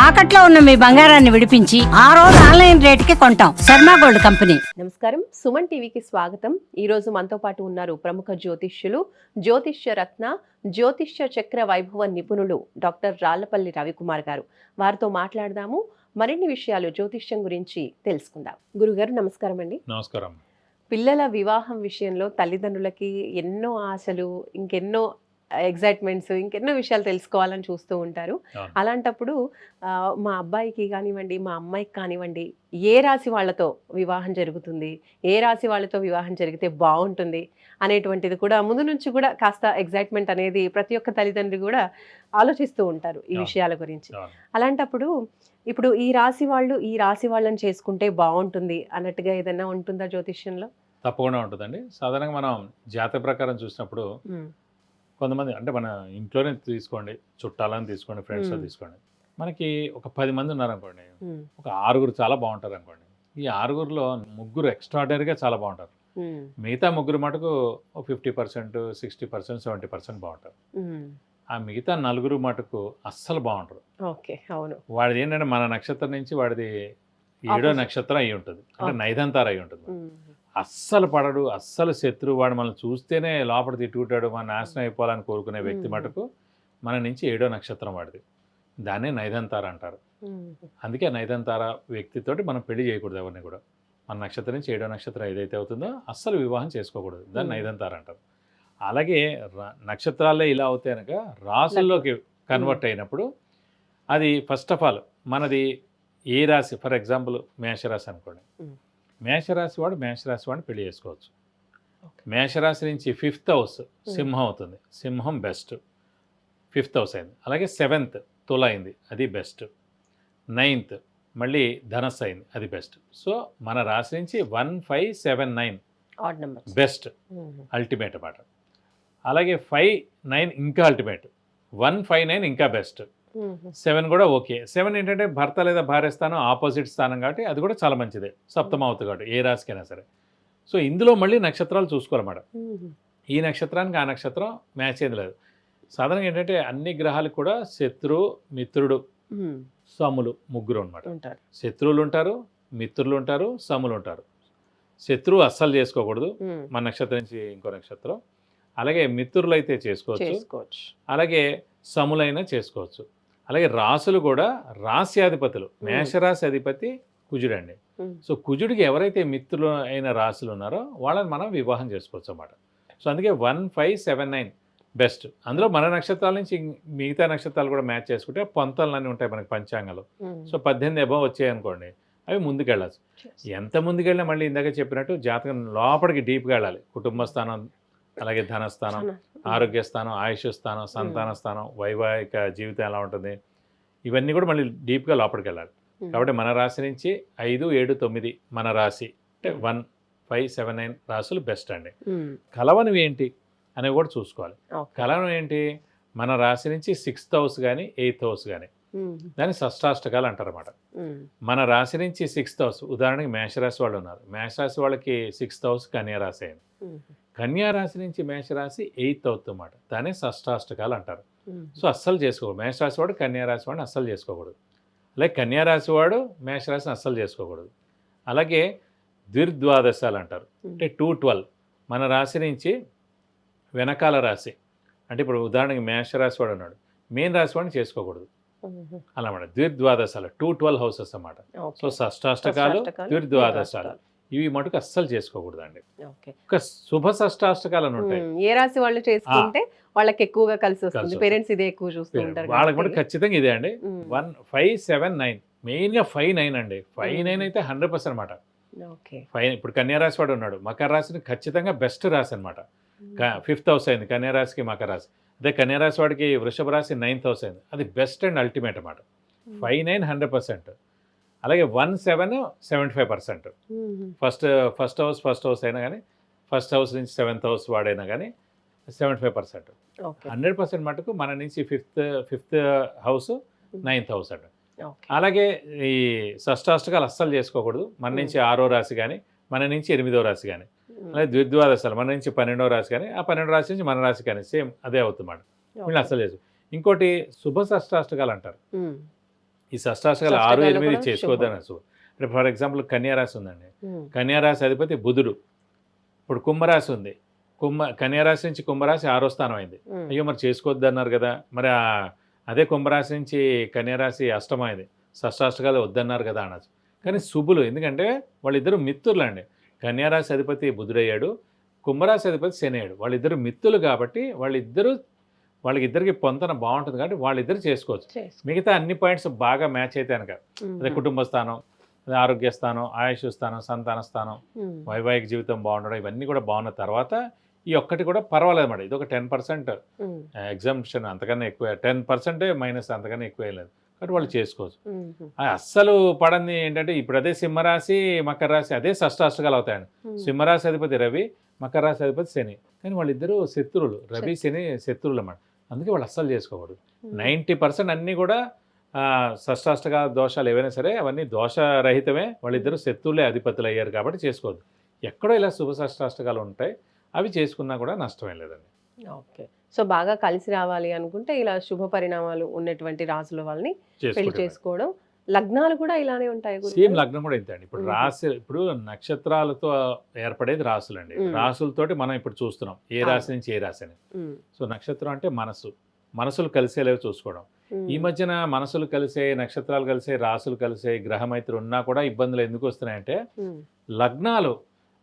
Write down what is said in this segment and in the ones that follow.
తాకట్లో ఉన్న మీ బంగారాన్ని విడిపించి ఆ రోజు ఆన్లైన్ రేటుకి కొంటాం. Sharma gold company. నమస్కారం, సుమన్ టీవీకి స్వాగతం. ఈ రోజు మనతో పాటు ఉన్నారు ప్రముఖ జ్యోతిష్యులు, జ్యోతిష్య రత్న, జ్యోతిష్య చక్ర వైభవ నిపుణులు డాక్టర్ రాళ్లపల్లి రవికుమార్ గారు. వారితో మాట్లాడదాము, మరిన్ని విషయాలు జ్యోతిష్యం గురించి తెలుసుకుందాం. గురుగారు నమస్కారం అండి. నమస్కారం. పిల్లల వివాహం విషయంలో తల్లిదండ్రులకి ఎన్నో ఆశలు, ఇంకెన్నో ఎగ్జైట్మెంట్స్, ఇంకెన్నో విషయాలు తెలుసుకోవాలని చూస్తూ ఉంటారు. అలాంటప్పుడు మా అబ్బాయికి కానివ్వండి, మా అమ్మాయికి కానివ్వండి, ఏ రాశి వాళ్ళతో వివాహం జరుగుతుంది, ఏ రాశి వాళ్ళతో వివాహం జరిగితే బాగుంటుంది అనేటువంటిది కూడా ముందు నుంచి కూడా కాస్త ఎగ్జైట్మెంట్ అనేది ప్రతి ఒక్క తల్లిదండ్రి కూడా ఆలోచిస్తూ ఉంటారు ఈ విషయాల గురించి. అలాంటప్పుడు ఇప్పుడు ఈ రాశి వాళ్ళు ఈ రాశి వాళ్ళని చేసుకుంటే బాగుంటుంది అన్నట్టుగా ఏదైనా ఉంటుందా జ్యోతిష్యంలో? తప్పకుండా ఉంటుందండి. సాధారణంగా మనం జాతక ప్రకారం చూసినప్పుడు కొంతమంది అంటే మన ఇంట్లోనే తీసుకోండి, చుట్టాలని తీసుకోండి, ఫ్రెండ్స్ తీసుకోండి, మనకి ఒక 10 మంది ఉన్నారనుకోండి, ఒక 6 చాలా బాగుంటారు అనుకోండి. ఈ 6లో 3 ఎక్స్ట్రాడనరీగా చాలా బాగుంటారు. మిగతా 3 మటుకు 50%, 60%, 70% బాగుంటారు. ఆ మిగతా 4 మటుకు అస్సలు బాగుంటారు. వాడిది ఏంటంటే మన నక్షత్రం నుంచి వాడిది 7వ నక్షత్రం అయి ఉంటుంది, అంటే నైదంతార అయి ఉంటుంది. అస్సలు పడడు, అస్సలు శత్రువు, వాడు మనం చూస్తేనే లోపల తిట్టుకుంటాడు, మన నాశనం అయిపోవాలని కోరుకునే వ్యక్తి మటుకు మన నుంచి 7వ నక్షత్రం వాడిది. దాన్నే నైదంతార అంటారు. అందుకే నైదంతార వ్యక్తితోటి మనం పెళ్లి చేయకూడదు ఎవరిని కూడా. మన నక్షత్రం నుంచి 7వ నక్షత్రం ఏదైతే అవుతుందో అస్సలు వివాహం చేసుకోకూడదు, దాన్ని నైదంతార అంటారు. అలాగే నక్షత్రాలే ఇలా అవుతాయి కనుక రాసుల్లోకి కన్వర్ట్ అయినప్పుడు అది ఫస్ట్ ఆఫ్ ఆల్ మనది ఏ రాశి, ఫర్ ఎగ్జాంపుల్ మేషరాశి అనుకోండి, మేషరాశి వాడిని పెళ్లి చేసుకోవచ్చు. మేషరాశి నుంచి 5th హౌస్ సింహం అవుతుంది, సింహం బెస్ట్, 5th హౌస్ అయింది. అలాగే 7th తుల అయింది, అది బెస్ట్. 9th మళ్ళీ ధనస్సు అయింది, అది బెస్ట్. సో మన రాశి నుంచి 1, 5, 7, 9 బెస్ట్, అల్టిమేట్ అన్నమాట. అలాగే 5, 9 ఇంకా అల్టిమేట్, 1, 5, 9 ఇంకా బెస్ట్, 7 కూడా ఓకే. 7 ఏంటంటే భర్త లేదా భార్య స్థానం ఆపోజిట్ స్థానం కాబట్టి అది కూడా చాలా మంచిదే, సప్తమావతి కాబట్టి ఏ రాశికైనా సరే. సో ఇందులో మళ్ళీ నక్షత్రాలు చూసుకోవాలన్నమాట. ఈ నక్షత్రానికి ఆ నక్షత్రం మ్యాచ్ అయ్యేది లేదు. సాధారణంగా ఏంటంటే అన్ని గ్రహాలు కూడా శత్రువు, మిత్రుడు, సములు 3 అనమాట. శత్రువులు ఉంటారు, మిత్రులు ఉంటారు, సములు ఉంటారు. శత్రువు అస్సలు చేసుకోకూడదు మన నక్షత్రం నుంచి ఇంకో నక్షత్రం. అలాగే మిత్రులు అయితే చేసుకోవచ్చు, అలాగే సములైనా చేసుకోవచ్చు. అలాగే రాసులు కూడా రాశ్యాధిపతులు, మేషరాశి అధిపతి కుజుడండి. సో కుజుడికి ఎవరైతే మిత్రులు అయిన రాశులు ఉన్నారో వాళ్ళని మనం వివాహం చేసుకోవచ్చు అన్నమాట. సో అందుకే 1, 5, 7, 9 బెస్ట్. అందులో మన నక్షత్రాల నుంచి మిగతా నక్షత్రాలు కూడా మ్యాచ్ చేసుకుంటే పొంతలన్నీ ఉంటాయి మనకి పంచాంగాలు. సో 18 అబవ్ వచ్చాయనుకోండి, అవి ముందుకెళ్ళచ్చు. ఎంత ముందుకెళ్ళినా మళ్ళీ ఇందాక చెప్పినట్టు జాతకం లోపలికి డీప్గా వెళ్ళాలి. కుటుంబ స్థానం, అలాగే ధనస్థానం, ఆరోగ్య స్థానం, ఆయుష్ స్థానం, సంతాన స్థానం, వైవాహిక జీవితం ఎలా ఉంటుంది, ఇవన్నీ కూడా మళ్ళీ డీప్గా లోపలికి వెళ్ళాలి. కాబట్టి మన రాశి నుంచి 5, 7, 9 మన రాశి అంటే 1, 5, 7, 9 రాశులు బెస్ట్ అండి. కలవనివి ఏంటి అనేవి కూడా చూసుకోవాలి. కలవని ఏంటి, మన రాశి నుంచి 6th హౌస్ కానీ 8th హౌస్ కానీ, దాన్ని షష్టాష్టకాలు అంటారు అన్నమాట. మన రాశి నుంచి 6th హౌస్, ఉదాహరణకి మేషరాశి వాళ్ళు ఉన్నారు, మేషరాశి వాళ్ళకి 6th హౌస్ కన్యారాశి అయింది. కన్యారాశి నుంచి మేషరాశి 8th హౌస్ అన్నమాట, దాన్ని షష్టాష్టకాలు అంటారు. సో అస్సలు చేసుకోకూడదు. మేషరాశి వాడు కన్యారాశి వాడిని అస్సలు చేసుకోకూడదు. అలాగే కన్యారాశి వాడు మేషరాశిని అస్సలు చేసుకోకూడదు. అలాగే ద్విర్ద్వాదశాలు అంటారు, అంటే 2, 12 మన రాశి నుంచి వెనకాల రాశి, అంటే ఇప్పుడు ఉదాహరణకి మేషరాశి వాడు ఉన్నాడు, మెయిన్ రాశి వాడిని చేసుకోకూడదు అన్నమాట. ద్విర్ద్వాదశాలు 2, 12 హౌసెస్ అన్నమాట. సో షష్టాష్టకాలు, ద్విర్ద్వాదశాలు ఇవి మటుకు అస్సలు చేసుకోకూడదు అండి. ఒక శుభ షష్టాష్టకాలు అని ఉంటాయి, ఏ రాశి వాళ్ళు చేసుకుంటే వాళ్ళకి ఎక్కువగా కలిసి వస్తుంది, పేరెంట్స్ ఇదే ఎక్కువ చూస్తూ ఉంటారు, వాళ్ళకి మటుకు ఖచ్చితంగా ఇదే అండి. 1, 5, 7, 9 మెయిన్గా 5, 9 అండి. 5, 9 అయితే 100% అనమాట. 5 ఇప్పుడు కన్యారాశి వాడు ఉన్నాడు, మకర రాశిని ఖచ్చితంగా బెస్ట్ రాశి అనమాట. 5th హౌస్ అయింది కన్యారాశికి, మకర రాశి. అదే కన్యారాశి వాడికి వృషభ రాశి 9th హౌస్ అయింది, అది బెస్ట్ అండ్ అల్టిమేట్ అన్నమాట. 5, 9 100%. అలాగే 1, 7 75%. ఫస్ట్ హౌస్ అయినా కానీ, ఫస్ట్ హౌస్ నుంచి 7th హౌస్ వాడైనా కానీ 75%. 100% మటుకు మన నుంచి 5th హౌస్ 9th హౌస్ అండి. అలాగే ఈ షష్టాష్టకాలు అస్సలు చేసుకోకూడదు. మన నుంచి 6వ రాశి కానీ, మన నుంచి 8వ రాశి కానీ, అలాగే ద్విద్వాదశాలు మన నుంచి 12వ రాశి కానీ, ఆ 12వ రాశి నుంచి మన రాశి కానీ సేమ్ అదే అవుతుందన్నమాట. వీళ్ళు అస్సలు చేసు. ఇంకోటి శుభ షష్టాష్టకాలు అంటారు. ఈ షష్టాష్టకాలు 6, షష్టాలు 8 కూడా చేసుకోవద్దని అసలు. అంటే ఫర్ ఎగ్జాంపుల్ కన్యారాశి ఉందండి, ఉమ్, కన్యారాశి అధిపతి బుధుడు. ఇప్పుడు కుంభరాశి ఉంది, కన్యారాశి నుంచి కుంభరాశి 6వ స్థానం అయింది. ఉమ్, అయ్యో మరి చేసుకోవద్దు అన్నారు కదా, మరి అదే కుంభరాశి నుంచి కన్యారాశి అష్టమైంది, షష్టాష్టకాలు వద్దన్నారు కదా అనొచ్చు. కానీ శుభులు, ఎందుకంటే వాళ్ళిద్దరు మిత్రులు అండి. కన్యారాశి అధిపతి బుధుడయ్యాడు, కుంభరాశి అధిపతి శని అయ్యాడు. వాళ్ళిద్దరు మిత్రులు కాబట్టి వాళ్ళకిద్దరికి పొంతన బాగుంటుంది కాబట్టి వాళ్ళిద్దరు చేసుకోవచ్చు. చేసుకో. మిగతా అన్ని పాయింట్స్ బాగా మ్యాచ్ అయితే కనుక, ఉమ్, అదే కుటుంబ స్థానం, అదే ఆరోగ్య స్థానం, ఆయుష్ స్థానం, సంతాన స్థానం, ఉమ్, వైవాహిక జీవితం బాగుండడం, ఇవన్నీ కూడా బాగున్న తర్వాత ఈ ఒక్కటి కూడా పర్వాలేదు అన్నమాట. ఇది ఒక 10% ఉమ్, ఎగ్జామ్షన్, అంతకన్నా ఎక్కువ 10% మైనస్, అంతకన్నా ఎక్కువ ఏం లేదు కాబట్టి వాళ్ళు చేసుకోవచ్చు. ఉమ్, అస్సలు పడంది ఏంటంటే ఇప్పుడు అదే సింహరాశి మకర రాశి అదే షష్టాష్టకాలు అవుతాయండి. ఉమ్, సింహరాశి అధిపతి రవి, మకర రాశి అధిపతి శని, కానీ వాళ్ళిద్దరూ శత్రువులు, రవి శని శత్రువులు అన్నమాట. అందుకే వాళ్ళు అస్సలు చేసుకోకూడదు. ఉమ్, 90% అన్నీ కూడా షష్టాష్టక దోషాలు ఏవైనా సరే అవన్నీ దోషరహితమే. వాళ్ళిద్దరూ శత్రువులే అధిపతులు అయ్యారు కాబట్టి చేసుకోవద్దు. ఎక్కడో ఇలా శుభ షష్టాష్టకాలు ఉంటాయి, అవి చేసుకున్నా కూడా నష్టమేం లేదండి. ఓకే. సో బాగా కలిసి రావాలి అనుకుంటే ఇలా శుభ పరిణామాలు ఉన్నటువంటి రాసుల వాళ్ళని పెళ్లి చేసుకుంటే చేసుకోవడం. లగ్నాలు కూడా ఇలానే ఉంటాయి గురువు సేమ్ గారు? లగ్నం కూడా ఇంతే అండి. ఇప్పుడు మ్మ్. రాశి, ఇప్పుడు నక్షత్రాలతో ఏర్పడేది రాసులండి. మ్మ్. రాసులతోటి మనం ఇప్పుడు చూస్తున్నాం ఏ అవును. రాశి నుంచి ఏ రాశి అని. ఉమ్, సో నక్షత్రం అంటే మనసులు కలిసేలేవి చూసుకోవడం. ఉమ్, ఈ మధ్యన మనసులు కలిసే, నక్షత్రాలు కలిసే, రాసులు కలిసే, గ్రహమైత్రి ఉన్నా కూడా ఇబ్బందులు ఎందుకు వస్తున్నాయంటే ఉమ్, లగ్నాలు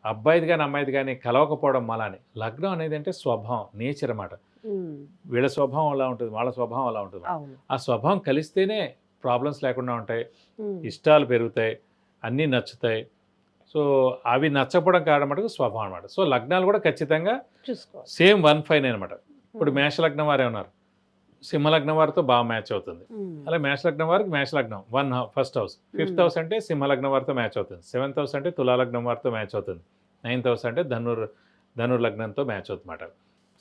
అబ్బాయిది కానీ అమ్మాయిది కానీ కలవకపోవడం వలని. లగ్నం అనేది అంటే స్వభావం, నేచర్ అన్నమాట. ఉమ్, వీళ్ళ స్వభావం అలా ఉంటుంది, వాళ్ళ స్వభావం అలా ఉంటుంది. అవును. ఆ స్వభావం కలిస్తేనే ప్రాబ్లమ్స్ లేకుండా ఉంటాయి, ఉమ్, ఇష్టాలు పెరుగుతాయి, అన్నీ నచ్చుతాయి. సో అవి నచ్చకపోవడం కారణం మటుకు స్వభావం అనమాట. సో లగ్నాలు కూడా ఖచ్చితంగా చూసుకోవాలి. సేమ్ 1-5 అనమాట. ఇప్పుడు మేషలగ్నం వారే ఉన్నారు, సింహలగ్నం వారితో బాగా మ్యాచ్ అవుతుంది. ఉమ్, అలా మేషలగ్నం వారికి మేషలగ్నం ఫస్ట్ హౌస్, 5th హౌస్ అంటే సింహలగ్నం వారితో మ్యాచ్ అవుతుంది, 7th హౌస్ అంటే తులాలగ్నం వారితో మ్యాచ్ అవుతుంది, 9th హౌస్ అంటే ధనుర్లగ్నంతో మ్యాచ్ అవుతుందన్నమాట.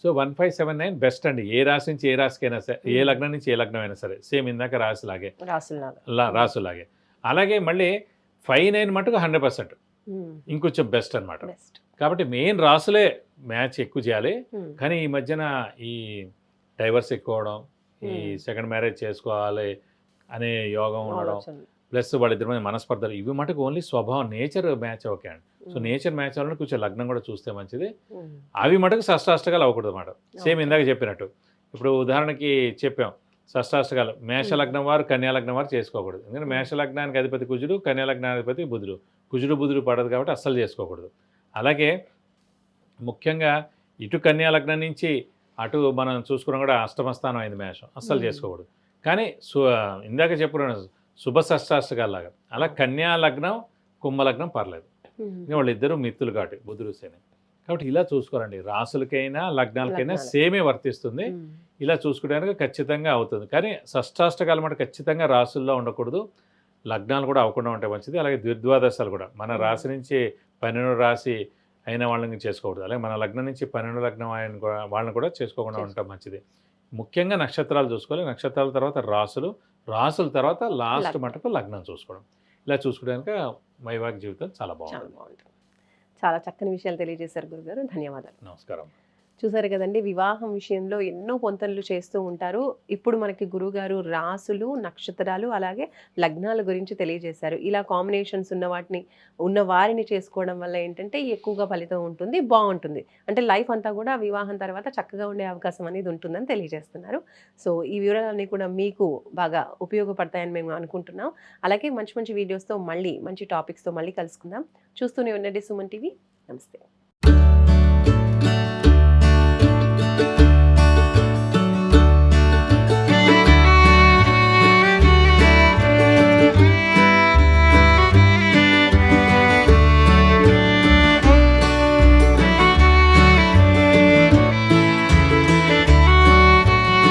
సో 1, 5, 7, 9 బెస్ట్ అండి. ఏ రాశి నుంచి ఏ రాశికైనా సరే, ఏ లగ్నం నుంచి ఏ లగ్నం అయినా సరే, సేమ్ ఇందాక రాశిలాగే, రాసులాగా. రాసులాగే. అలాగే మళ్ళీ 5, 9 మటుకు 100% ఉమ్, ఇంకొంచెం బెస్ట్ అనమాట. బెస్ట్. కాబట్టి మెయిన్ రాసులే మ్యాచ్ ఎక్కువ చేయాలి. ఉమ్, కానీ ఈ మధ్యన ఈ డైవర్స్ ఎక్కువ అవడం, ఈ సెకండ్ మ్యారేజ్ చేసుకోవాలి అనే యోగం ఉండడం, ఆలోచనలు. ప్లస్ వాళ్ళిద్దరి మధ్య మనస్పర్ధలు, ఇవి మటుకు ఓన్లీ స్వభావం, నేచర్ మ్యాచ్ ఓకే అండి. సో నేచర్ మ్యాచ్ అవ్వాలని కొంచెం లగ్నం కూడా చూస్తే మంచిది. ఉమ్, అవి మటుకు షష్టాష్టకాలు అవ్వకూడదు అన్నమాట. Same Okay. ఇందాక చెప్పినట్టు, ఇప్పుడు ఉదాహరణకి చెప్పాం షష్టాష్టకాలు, మేషలగ్నం వారు కన్యాలగ్నం వారు చేసుకోకూడదు. ఎందుకంటే మేషలగ్నానికి అధిపతి కుజుడు, కన్యాలగ్నానికి అధిపతి బుధుడు. కుజుడు పడదు కాబట్టి అస్సలు చేసుకోకూడదు. అలాగే ముఖ్యంగా ఇటు కన్యాలగ్నం నుంచి అటు మనం చూసుకున్నా కూడా అష్టమ స్థానం అయింది మేషం, అస్సలు చేసుకోకూడదు. కానీ ఇందాక చెప్పుకున్నాను శుభ షష్టాష్టకాలాగా, అలా కన్యాలగ్నం కుంభలగ్నం పర్లేదు. ఉమ్, ఇంకా వాళ్ళిద్దరూ మిత్రులు కాబట్టి బుధుడు శని, కాబట్టి ఇలా చూసుకోరండి. రాసులకైనా లగ్నాలకైనా లగ్నాలు. సేమే వర్తిస్తుంది. ఉమ్, ఇలా చూసుకోవడానికి ఖచ్చితంగా అవుతుంది. కానీ షష్టాష్టకాలు మాట ఖచ్చితంగా రాసుల్లో ఉండకూడదు, లగ్నాలు కూడా అవ్వకుండా ఉంటే మంచిది. అలాగే ద్విద్వాదశాలు కూడా మన రాశి నుంచి 12 రాశి అయిన వాళ్ళని చేసుకోకూడదు. అలాగే మన లగ్నం నుంచి 12 లగ్నం అయిన వాళ్ళని కూడా చేసుకోకుండా ఉండటం మంచిది. ముఖ్యంగా నక్షత్రాలు చూసుకోవాలి, నక్షత్రాల తర్వాత రాసుల తర్వాత లాస్ట్ లగ్నం. మటుకు లగ్నం చూసుకోవడం. ఇలా చూసుకోవడానికి వైవాహిక జీవితం చాలా చాలా బాగుంటుంది. బాగుంటుంది. చాలా చక్కని విషయాలు తెలియజేశారు గురుగారు. ధన్యవాదాలు. నమస్కారం. చూసారు కదండి, వివాహం విషయంలో ఎన్నో పొంతనలు చేస్తూ ఉంటారు. ఇప్పుడు మనకి గురుగారు రాసులు, నక్షత్రాలు, అలాగే లగ్నాల గురించి తెలియజేశారు. ఇలా కాంబినేషన్స్ ఉన్న వారిని చేసుకోవడం వల్ల ఏంటంటే ఎక్కువగా ఫలితం ఉంటుంది, బాగుంటుంది. అంటే లైఫ్ అంతా కూడా వివాహం తర్వాత చక్కగా ఉండే అవకాశం అనేది ఉంటుందని తెలియజేస్తున్నారు. సో ఈ వివరాలన్నీ కూడా మీకు బాగా ఉపయోగపడతాయని మేము అనుకుంటున్నాం. అలాగే మంచి మంచి వీడియోస్తో మళ్ళీ మంచి టాపిక్స్తో మళ్ళీ కలుసుకుందాం. చూస్తూనే ఉండండి సుమన్ టీవీ. నమస్తే.